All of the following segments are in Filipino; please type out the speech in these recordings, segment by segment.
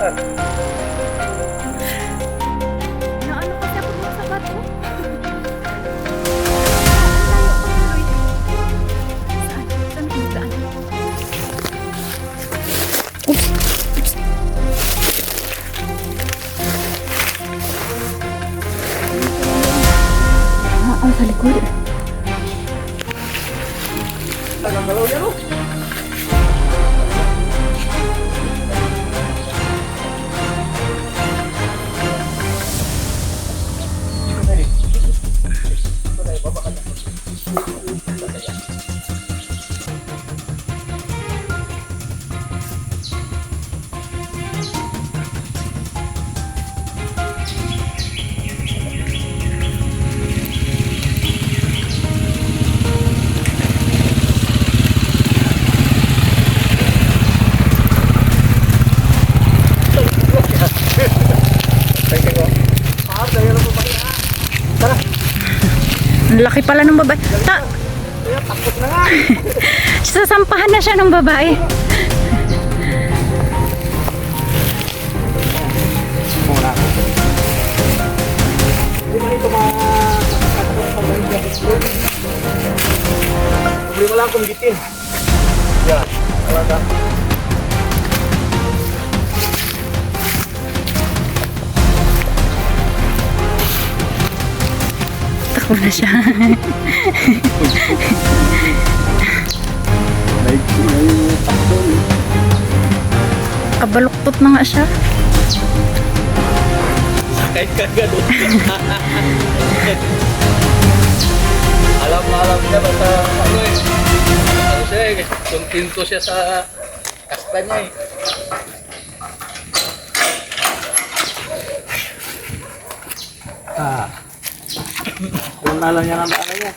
Naano kasi ako dun sa bato. Saan? Saan ang daan? Sa likod. Tagang galaw yan, oh. Ang laki pala ng babae. Takot na nga. Sasampahan na siya ng babae. Muna ako. Hindi man ito problema lang kung bitin. Yan. Talaga. Takbo na siya. Kabaluktot na nga siya. Sakay ka gano'n. Alam niya basta ano eh. Ano siya eh. Kontento siya sa kasta niya eh. Kung nalang niya ng ano niya.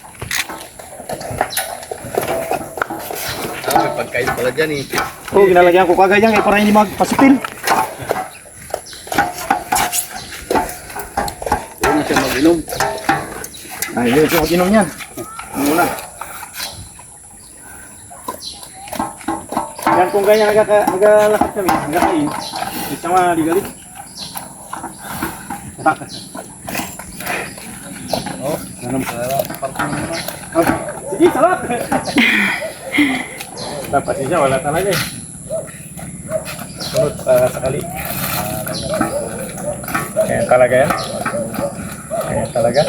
May pagkain pala dyan eh. Oo, ginalagyan ko kagad yan para hindi magpasipil. Huwag na siya mag-inom. Ay, hindi siya mag-inom yan. Muna. Yan kung ganyan nagalakad kami, nagakain. Hindi siya maligalit. Oh, ganun pala. Sige, sarap! Dapat siya, wala talaga eh. Sunod sakali. Ayan talaga yan. Ayan talaga.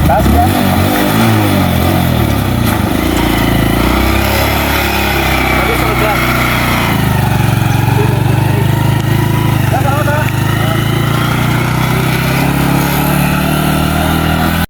Taas ka!